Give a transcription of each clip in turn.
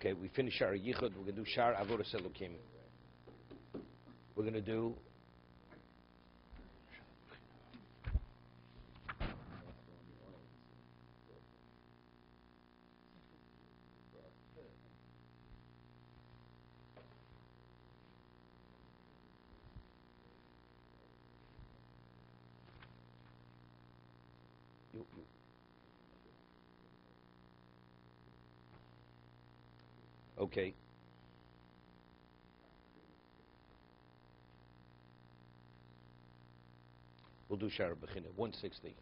Okay, we finished Shar Yichud. We're going to do Shar Avodas Elokim. We're going to do... Okay. We'll do Shara Bechina, 160.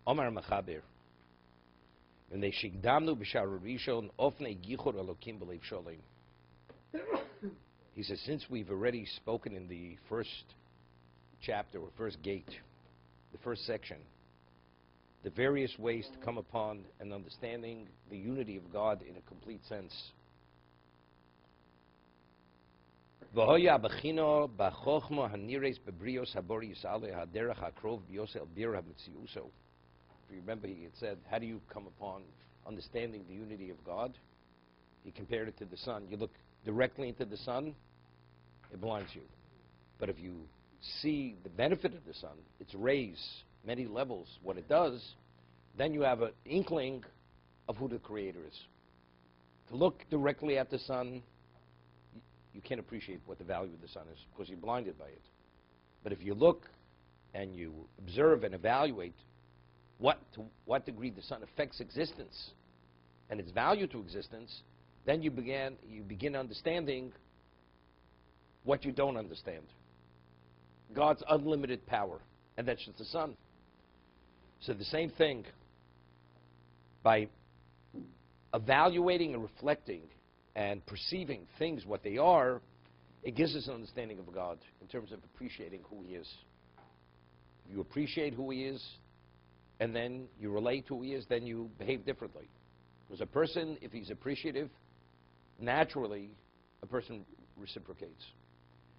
Omar Machaber. And they shigdamnu b'shar rishon ofnei gichur elokim b'leiv sholem. He says, since we've already spoken in the first chapter or first gate, the first section, the various ways to come upon and understanding the unity of God in a complete sense. V'hoya b'chino b'chochma hanires b'brios habori yisale haderach hakrov b'yosel bir ha'mitziuso. If you remember, he had said, how do you come upon understanding the unity of God? He compared it to the sun. You look directly into the sun, it blinds you. But if you see the benefit of the sun, its rays, many levels, what it does, then you have an inkling of who the Creator is. To look directly at the sun, you can't appreciate what the value of the sun is because you're blinded by it. But if you look and you observe and evaluate to what degree the sun affects existence and its value to existence, then you begin understanding what you don't understand. God's unlimited power, and that's just the sun. So the same thing, by evaluating and reflecting and perceiving things what they are, it gives us an understanding of God in terms of appreciating who He is. If you appreciate who He is, and then you relate to who He is, then you behave differently. Because a person, if he's appreciative, naturally, a person reciprocates.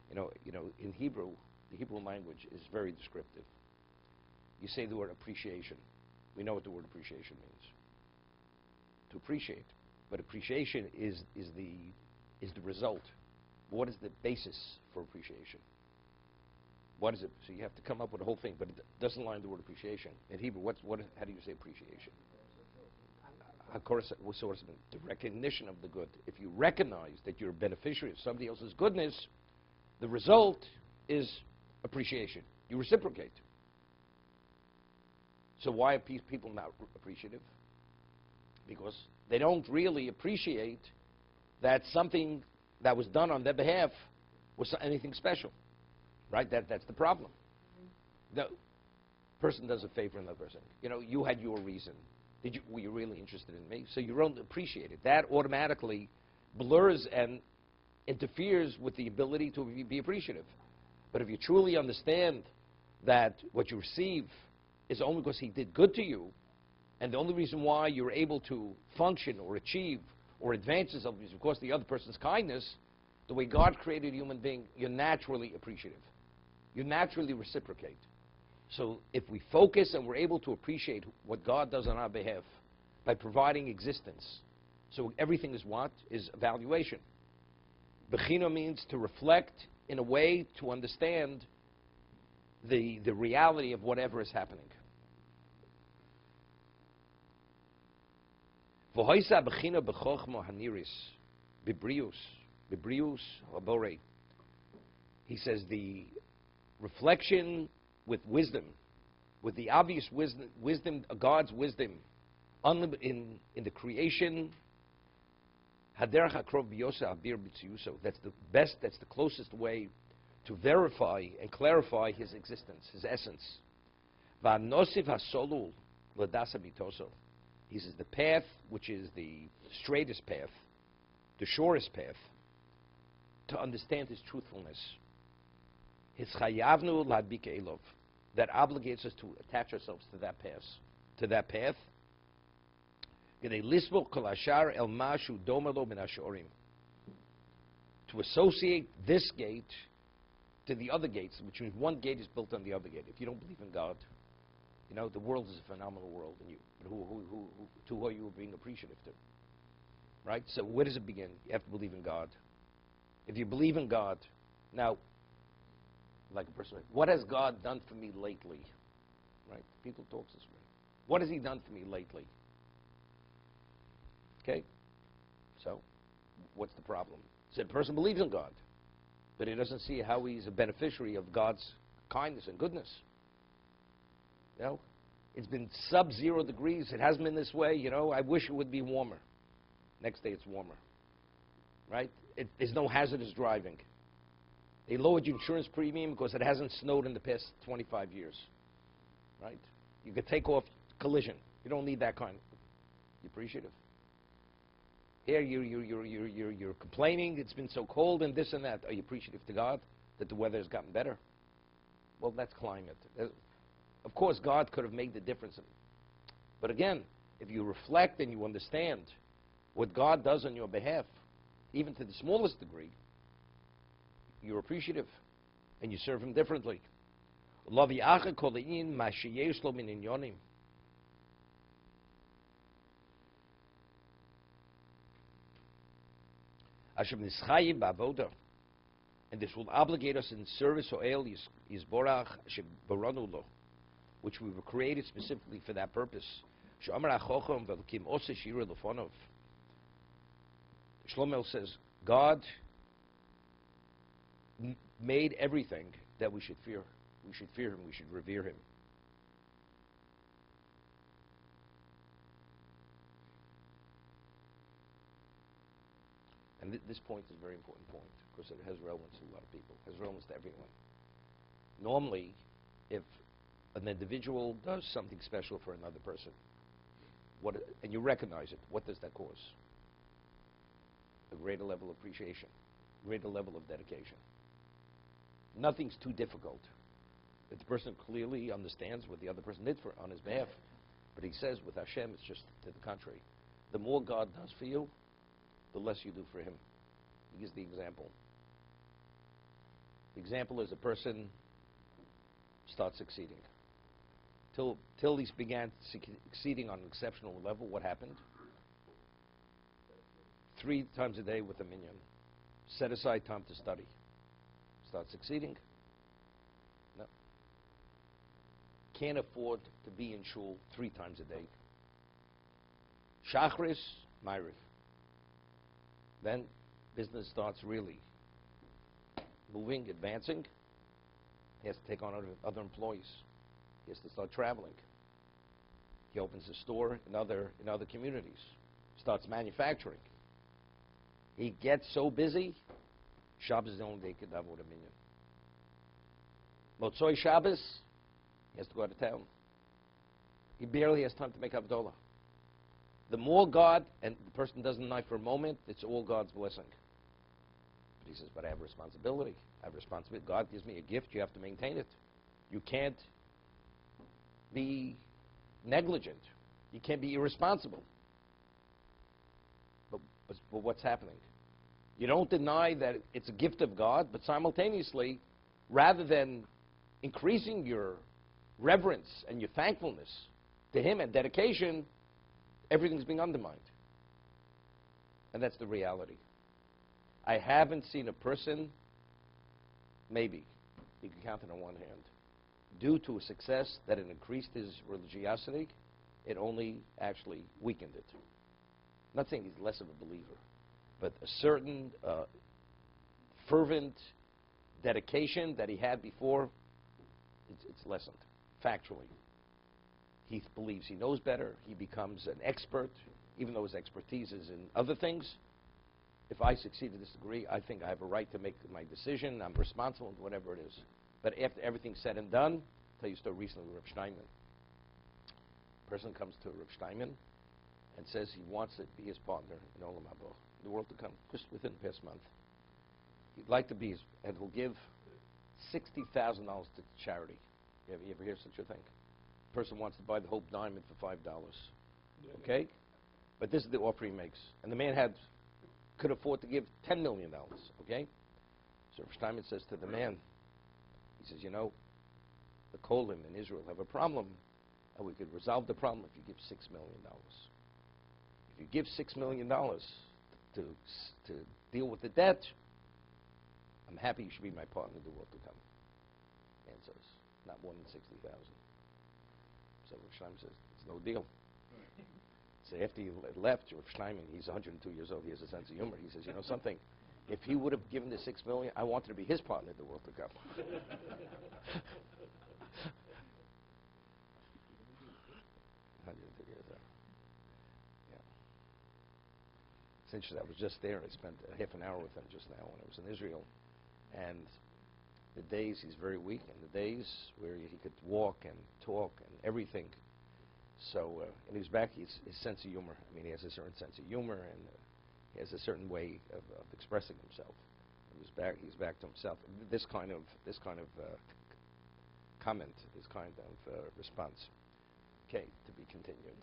You know, in Hebrew, the Hebrew language is very descriptive. You say the word appreciation. We know what the word appreciation means. To appreciate. But appreciation is the result. What is the basis for appreciation? What is it? So you have to come up with a whole thing, but it doesn't line the word appreciation. In Hebrew, how do you say appreciation? Of course, the recognition of the good. If you recognize that you're a beneficiary of somebody else's goodness, the result is appreciation. You reciprocate. So why are people not appreciative? Because they don't really appreciate that something that was done on their behalf was anything special. Right? That's the problem. The person does a favor to another person. You had your reason. Were you really interested in me? So you don't appreciate it. That automatically blurs and interferes with the ability to be appreciative. But if you truly understand that what you receive is only because He did good to you, and the only reason why you're able to function or achieve or advance yourself is because of the other person's kindness, the way God created a human being, you're naturally appreciative. You naturally reciprocate. So if we focus and we're able to appreciate what God does on our behalf by providing existence, so everything is what? Is evaluation. Bechina means to reflect in a way to understand the reality of whatever is happening. V'hoisa bechina b'chochma haniris bibrius habore. He says the reflection with wisdom, with the obvious wisdom, God's wisdom, in the creation. Haderach hakrov b'yoseh abir b'tziuso. That's the best. That's the closest way to verify and clarify His existence, His essence. V'anosiv hasolul l'dasa bitoso. He says the path, which is the straightest path, the surest path, to understand His truthfulness. His chayavnu ladbik elov, that obligates us to attach ourselves to that path. To associate this gate to the other gates, which means one gate is built on the other gate. If you don't believe in God, you know, the world is a phenomenal world, and who are you being appreciative to? Right? So where does it begin? You have to believe in God. If you believe in God, now, like a person, what has God done for me lately? Right? People talk this way. What has he done for me lately? Okay? So, what's the problem? So the person believes in God, but he doesn't see how he's a beneficiary of God's kindness and goodness. You know? It's been sub-zero degrees. It hasn't been this way. You know, I wish it would be warmer. Next day it's warmer. Right? There's no hazardous driving. They lowered your insurance premium because it hasn't snowed in the past 25 years. Right? You could take off collision. You don't need that kind. You're appreciative. Here you're complaining. It's been so cold and this and that. Are you appreciative to God that the weather has gotten better? Well, that's climate. Of course, God could have made the difference. But again, if you reflect and you understand what God does on your behalf, even to the smallest degree, you're appreciative and you serve him differently. And this will obligate us in service which we were created specifically for that purpose. Shlomo says, God made everything that we should fear. We should fear him. We should revere him. And this point is a very important point because it has relevance to a lot of people. It has relevance to everyone. Normally, if an individual does something special for another person, and you recognize it, what does that cause? A greater level of appreciation, greater level of dedication. Nothing's too difficult. If the person clearly understands what the other person did on his behalf, but he says with Hashem, it's just to the contrary. The more God does for you, the less you do for him. He gives the example. The example is a person starts succeeding. Till he began succeeding on an exceptional level, what happened? 3 times a day with a minyan. Set aside time to study. Start succeeding? No. Can't afford to be in shul 3 times a day. Shachris, Ma'ariv. Then business starts really moving, advancing. He has to take on other employees. He has to start traveling. He opens a store in other communities. Starts manufacturing. He gets so busy, Shabbos is the only day he could have with a minyan. Motzoi Shabbos, he has to go out of town. He barely has time to make Havdalah. The more God, and the person doesn't deny for a moment, it's all God's blessing. But he says, but I have a responsibility. I have a responsibility. God gives me a gift, you have to maintain it. You can't be negligent. You can't be irresponsible. But what's happening? You don't deny that it's a gift of God, but simultaneously, rather than increasing your reverence and your thankfulness to him and dedication, everything's being undermined. And that's the reality. I haven't seen a person, maybe, you can count it on one hand, due to a success that it increased his religiosity, it only actually weakened it. I'm not saying he's less of a believer, but a certain fervent dedication that he had before, it's lessened, factually. He believes he knows better. He becomes an expert, even though his expertise is in other things. If I succeed to this degree, I think I have a right to make my decision. I'm responsible, whatever it is. But after everything's said and done, I'll tell you a story recently with Reb Steinman. A person comes to Reb Steinman and says he wants to be his partner in Olam Haba, the world to come, just within the past month. He'd like to be his, and he'll give $60,000 to charity. You ever hear such a thing? A person wants to buy the Hope Diamond for $5. Okay? But this is the offer he makes. And the man could afford to give $10 million, okay? So Rosh Steinmetz says to the man, he says, you know, the Kolim in Israel have a problem, and we could resolve the problem if you give $6 million. If you give $6 million to deal with the debt, I'm happy you should be my partner in the world to come. Man says, not more than 60,000. So Rav Shlomo says, it's no deal. So after he left, Rav Shlomo, he's 102 years old, he has a sense of humor. He says, you know something, if he would have given the $6 million, I wanted to be his partner in the world to come. 102 years old. Yeah. It's interesting, I was just there. I spent a half an hour with him just now when I was in Israel. And the days he's very weak, and the days where he could walk and talk and everything. So, and he's back, his sense of humor. I mean, he has a certain sense of humor, and he has a certain way of expressing himself. He's back to himself. This kind of comment, this kind of response. Okay, to be continued.